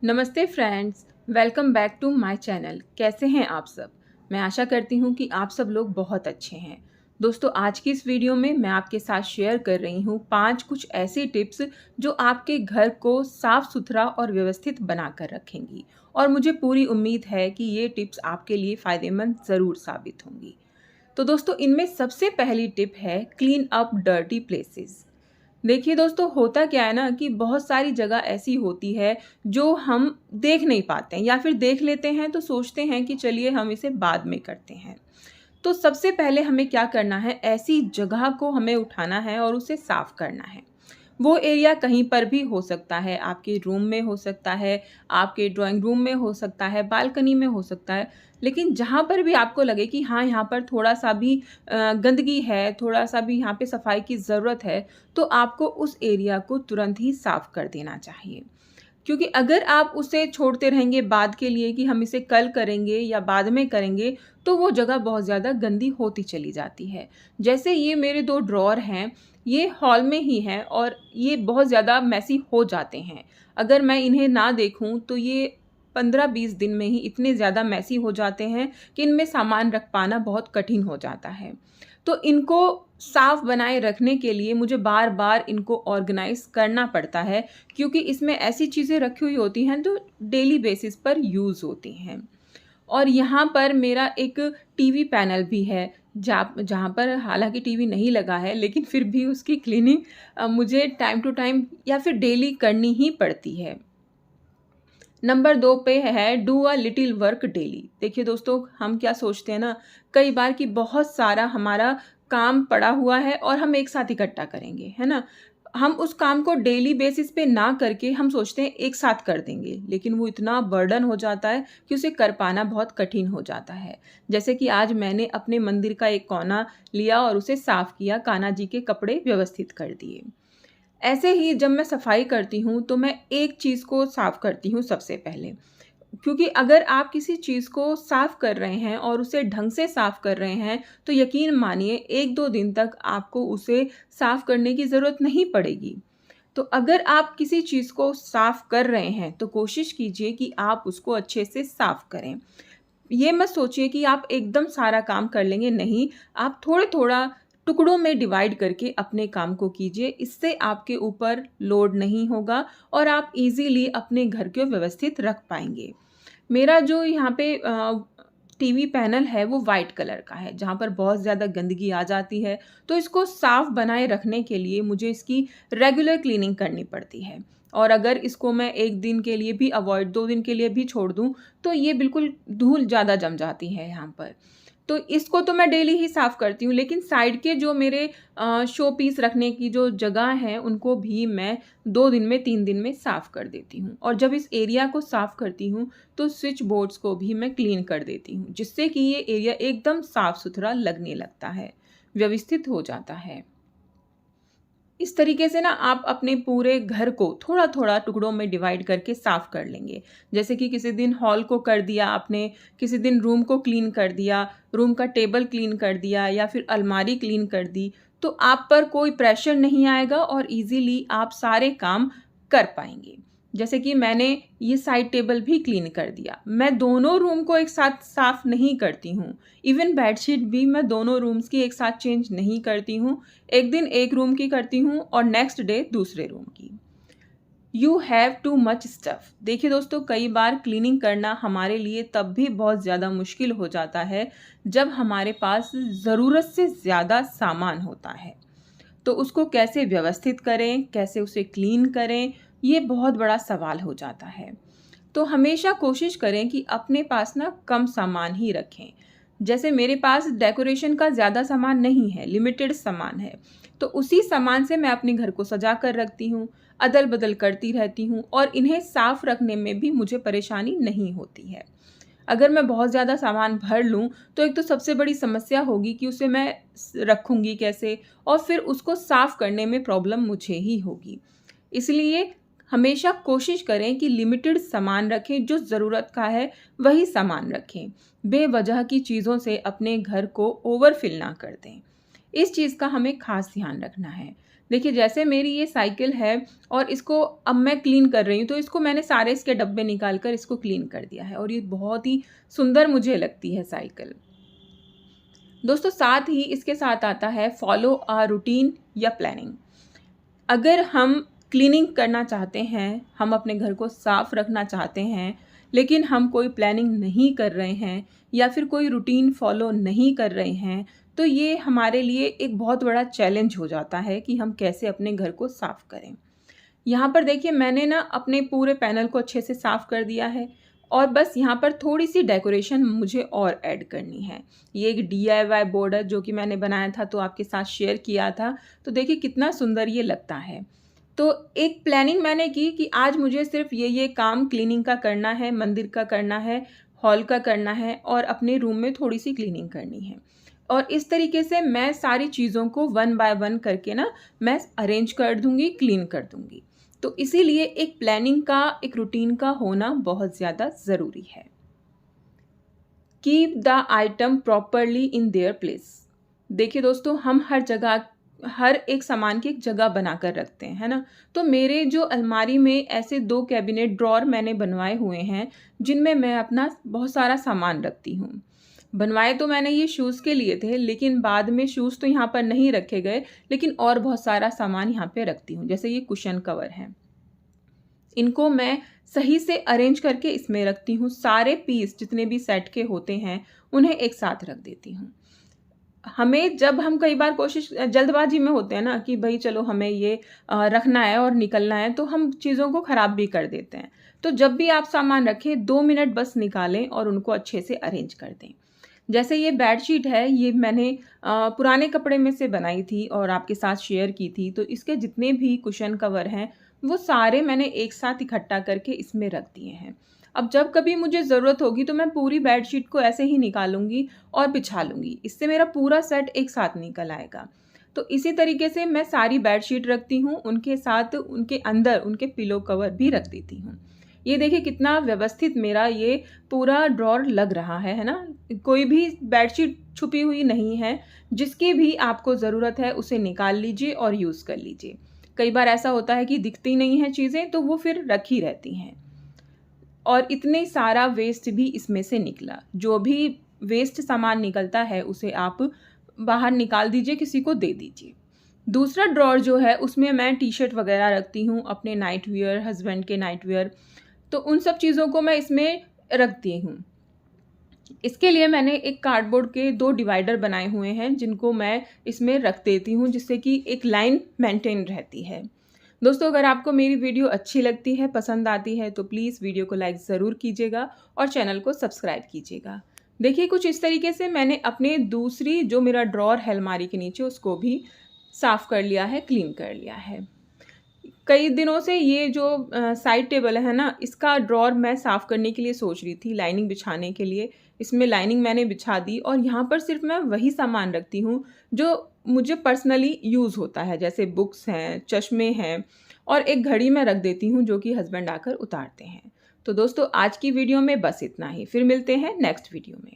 नमस्ते friends, welcome back to my channel. कैसे हैं आप सब? मैं आशा करती हूँ कि आप सब लोग बहुत अच्छे हैं। दोस्तों, आज की इस वीडियो में मैं आपके साथ शेयर कर रही हूँ 5 कुछ ऐसी टिप्स जो आपके घर को साफ सुथरा और व्यवस्थित बना कर रखेंगी। और मुझे पूरी उम्मीद है कि ये टिप्स आपके लिए फ़ायदेमंद ज़रूर साबित होंगी। तो दोस्तों, इनमें सबसे पहली टिप है क्लीन अप डर्टी प्लेसेस। देखिए दोस्तों, होता क्या है ना कि बहुत सारी जगह ऐसी होती है जो हम देख नहीं पाते हैं, या फिर देख लेते हैं तो सोचते हैं कि चलिए हम इसे बाद में करते हैं। तो सबसे पहले हमें क्या करना है, ऐसी जगह को हमें उठाना है और उसे साफ करना है। वो एरिया कहीं पर भी हो सकता है, आपके रूम में हो सकता है, आपके ड्राइंग रूम में हो सकता है, बालकनी में हो सकता है। लेकिन जहाँ पर भी आपको लगे कि हाँ, यहाँ पर थोड़ा-सा भी गंदगी है, थोड़ा-सा भी यहाँ पे सफाई की ज़रूरत है, तो आपको उस एरिया को तुरंत ही साफ़ कर देना चाहिए। क्योंकि अगर आप उसे छोड़ते रहेंगे बाद के लिए कि हम इसे कल करेंगे या बाद में करेंगे, तो वो जगह बहुत ज़्यादा गंदी होती चली जाती है। जैसे ये मेरे 2 ड्रॉअर हैं, ये हॉल में ही हैं और ये बहुत ज़्यादा मेसी हो जाते हैं। अगर मैं इन्हें ना देखूँ तो ये 15-20 दिन में ही इतने ज़्यादा मेसी हो जाते हैं कि इनमें सामान रख पाना बहुत कठिन हो जाता है। तो इनको साफ़ बनाए रखने के लिए मुझे बार-बार इनको ऑर्गेनाइज़ करना पड़ता है, क्योंकि इसमें ऐसी चीज़ें रखी हुई होती हैं जो डेली बेसिस पर यूज़ होती हैं। और यहाँ पर मेरा एक टीवी पैनल भी है, जहाँ पर हालाँकि टीवी नहीं लगा है, लेकिन फिर भी उसकी क्लीनिंग मुझे टाइम टू टाइम या फिर डेली करनी ही पड़ती है। नंबर 2 पे है do a little work daily. देखिए दोस्तों, हम क्या सोचते हैं ना, कई बार कि बहुत सारा हमारा काम पड़ा हुआ है और हम एक साथ इकट्ठा करेंगे, है ना? हम उस काम को डेली बेसिस पे ना करके हम सोचते हैं एक साथ कर देंगे, लेकिन वो इतना बर्डन हो जाता है कि उसे कर पाना बहुत कठिन हो जाता है। जैसे कि आज मैंने अपने मंदिर का एक कोना लिया और उसे साफ किया, कान्हा जी के कपड़े व्यवस्थित कर दिए। ऐसे ही जब मैं सफाई करती हूँ तो मैं एक चीज़ को साफ करती हूँ सबसे पहले। क्योंकि अगर आप किसी चीज़ को साफ कर रहे हैं और उसे ढंग से साफ कर रहे हैं, तो यकीन मानिए 1-2 दिन तक आपको उसे साफ करने की ज़रूरत नहीं पड़ेगी। तो अगर आप किसी चीज़ को साफ कर रहे हैं, तो कोशिश कीजिए कि आप उसको अच्छे से साफ करें। ये मत सोचिए कि आप एकदम सारा काम कर लेंगे, नहीं, आप थोड़ा-थोड़ा टुकड़ों में डिवाइड करके अपने काम को कीजिए। इससे आपके ऊपर लोड नहीं होगा और आप ईज़िली अपने घर को व्यवस्थित रख पाएँगे। मेरा जो यहाँ पे टीवी पैनल है वो वाइट कलर का है, जहाँ पर बहुत ज़्यादा गंदगी आ जाती है, तो इसको साफ़ बनाए रखने के लिए मुझे इसकी रेगुलर क्लीनिंग करनी पड़ती है। और अगर इसको मैं 1 दिन के लिए भी अवॉइड 2 दिन के लिए भी छोड़ दूँ, तो ये बिल्कुल धूल ज़्यादा जम जाती है यहाँ पर। तो इसको तो मैं डेली ही साफ़ करती हूँ, लेकिन साइड के जो मेरे शो पीस रखने की जो जगह है, उनको भी मैं 2 दिन में 3 दिन में साफ़ कर देती हूँ। और जब इस एरिया को साफ़ करती हूँ, तो स्विच बोर्ड्स को भी मैं क्लीन कर देती हूँ, जिससे कि ये एरिया एकदम साफ़-सुथरा लगने लगता है, व्यवस्थित हो जाता है। इस तरीके से ना आप अपने पूरे घर को थोड़ा-थोड़ा टुकड़ों में डिवाइड करके साफ़ कर लेंगे। जैसे कि किसी दिन हॉल को कर दिया आपने, किसी दिन रूम को क्लीन कर दिया, रूम का टेबल क्लीन कर दिया या फिर अलमारी क्लीन कर दी, तो आप पर कोई प्रेशर नहीं आएगा और ईज़िली आप सारे काम कर पाएँगे। जैसे कि मैंने ये साइड टेबल भी क्लीन कर दिया। मैं दोनों रूम को एक साथ साफ़ नहीं करती हूँ। इवन बेडशीट भी मैं दोनों रूम्स की एक साथ चेंज नहीं करती हूँ। एक दिन एक रूम की करती हूँ और नेक्स्ट डे दूसरे रूम की। You have too much stuff. देखिए दोस्तों, कई बार क्लीनिंग करना हमारे लिए तब भी बहुत ज़्यादा मुश्किल हो जाता है, जब हमारे पास ज़रूरत से ज़्यादा सामान होता है। तो उसको कैसे व्यवस्थित करें, कैसे उसे क्लीन करें, ये बहुत बड़ा सवाल हो जाता है। तो हमेशा कोशिश करें कि अपने पास ना कम सामान ही रखें। जैसे मेरे पास डेकोरेशन का ज़्यादा सामान नहीं है, लिमिटेड सामान है। तो उसी सामान से मैं अपने घर को सजा कर रखती हूँ, अदल-बदल करती रहती हूँ और इन्हें साफ़ रखने में भी मुझे परेशानी नहीं होती है। अगर मैं बहुत ज़्यादा सामान भर लूँ, तो एक तो सबसे बड़ी समस्या होगी कि उसे मैं रखूँगी कैसे, और फिर उसको साफ़ करने में प्रॉब्लम मुझे ही होगी। इसलिए हमेशा कोशिश करें कि लिमिटेड सामान रखें, जो ज़रूरत का है वही सामान रखें। बेवजह की चीज़ों से अपने घर को ओवरफ़िल ना कर दें। इस चीज़ का हमें ख़ास ध्यान रखना है। देखिए जैसे मेरी ये साइकिल है और इसको अब मैं क्लीन कर रही हूँ, तो इसको मैंने सारे इसके डब्बे निकाल कर इसको क्लीन कर दिया है और ये बहुत ही सुंदर मुझे लगती है साइकिल। दोस्तों साथ ही इसके साथ आता है फॉलो अ रूटीन या प्लानिंग। अगर हम क्लीनिंग करना चाहते हैं, हम अपने घर को साफ रखना चाहते हैं, लेकिन हम कोई प्लानिंग नहीं कर रहे हैं या फिर कोई रूटीन फॉलो नहीं कर रहे हैं, तो ये हमारे लिए एक बहुत बड़ा चैलेंज हो जाता है कि हम कैसे अपने घर को साफ करें। यहाँ पर देखिए मैंने ना अपने पूरे पैनल को अच्छे से साफ़ कर दिया है और बस यहाँ पर थोड़ी-सी डेकोरेशन मुझे और ऐड करनी है। ये एक DIY बोर्ड है जो कि मैंने बनाया था, तो आपके साथ शेयर किया था। तो देखिए कितना सुंदर ये लगता है। तो एक प्लानिंग मैंने की कि आज मुझे सिर्फ़ ये काम क्लीनिंग का करना है, मंदिर का करना है, हॉल का करना है और अपने रूम में थोड़ी-सी क्लीनिंग करनी है। और इस तरीके से मैं सारी चीज़ों को वन बाय वन करके ना मैं अरेंज कर दूँगी, क्लीन कर दूँगी। तो इसीलिए एक प्लानिंग का, एक रूटीन का होना बहुत ज़्यादा ज़रूरी है। Keep the item properly in their place. देखिए दोस्तों, हम हर जगह हर एक सामान की एक जगह बनाकर रखते हैं, है ना? तो मेरे जो अलमारी में ऐसे 2 कैबिनेट ड्रॉअर मैंने बनवाए हुए हैं, जिनमें मैं अपना बहुत सारा सामान रखती हूँ। बनवाए तो मैंने ये शूज़ के लिए थे, लेकिन बाद में शूज़ तो यहाँ पर नहीं रखे गए, लेकिन और बहुत सारा सामान यहाँ पे रखती हूँ। जैसे ये कुशन कवर हैं, इनको मैं सही से अरेंज करके इसमें रखती हूँ। सारे पीस जितने भी सेट के होते हैं, उन्हें एक साथ रख देती हूँ। हमें जब हम कई बार जल्दबाजी में होते हैं ना कि भई चलो हमें ये रखना है और निकलना है, तो हम चीज़ों को ख़राब भी कर देते हैं। तो जब भी आप सामान रखें, 2 मिनट बस निकालें और उनको अच्छे से अरेंज कर दें। जैसे ये बेडशीट है, ये मैंने पुराने कपड़े में से बनाई थी और आपके साथ शेयर की थी। तो इसके जितने भी कुशन कवर हैं, वो सारे मैंने एक साथ इकट्ठा करके इसमें रख दिए हैं। अब जब कभी मुझे ज़रूरत होगी तो मैं पूरी बेडशीट को ऐसे ही निकालूँगी और बिछा लूँगी। इससे मेरा पूरा सेट एक साथ निकल आएगा। तो इसी तरीके से मैं सारी बेडशीट रखती हूँ, उनके साथ उनके अंदर उनके पिलो कवर भी रख देती हूँ। ये देखिए कितना व्यवस्थित मेरा ये पूरा ड्रॉअर लग रहा है ना? कोई भी बेडशीट छुपी हुई नहीं है, जिसकी भी आपको ज़रूरत है उसे निकाल लीजिए और यूज़ कर लीजिए। कई बार ऐसा होता है कि दिखती नहीं हैं चीज़ें, तो वो फिर रखी रहती हैं। और इतने सारा वेस्ट भी इसमें से निकला। जो भी वेस्ट सामान निकलता है उसे आप बाहर निकाल दीजिए, किसी को दे दीजिए। दूसरा ड्रॉअर जो है उसमें मैं टी-शर्ट वग़ैरह रखती हूँ, अपने नाइट वियर, हस्बैंड के नाइट वियर, तो उन सब चीज़ों को मैं इसमें रखती हूँ। इसके लिए मैंने एक कार्डबोर्ड के 2 डिवाइडर बनाए हुए हैं, जिनको मैं इसमें रख देती हूँ, जिससे कि एक लाइन मेंटेन रहती है। दोस्तों, अगर आपको मेरी वीडियो अच्छी लगती है, पसंद आती है, तो प्लीज़ वीडियो को लाइक ज़रूर कीजिएगा और चैनल को सब्सक्राइब कीजिएगा। देखिए कुछ इस तरीके से मैंने अपने दूसरी जो मेरा ड्रॉअर है अलमारी के नीचे, उसको भी साफ़ कर लिया है, क्लीन कर लिया है। कई दिनों से ये जो साइड टेबल है ना, इसका ड्रॉअर मैं साफ़ करने के लिए सोच रही थी, लाइनिंग बिछाने के लिए। इसमें लाइनिंग मैंने बिछा दी और यहाँ पर सिर्फ़ मैं वही सामान रखती हूँ जो मुझे पर्सनली यूज़ होता है, जैसे बुक्स हैं, चश्मे हैं और एक घड़ी मैं रख देती हूँ जो कि हस्बैंड आकर उतारते हैं। तो दोस्तों, आज की वीडियो में बस इतना ही। फिर मिलते हैं नेक्स्ट वीडियो में।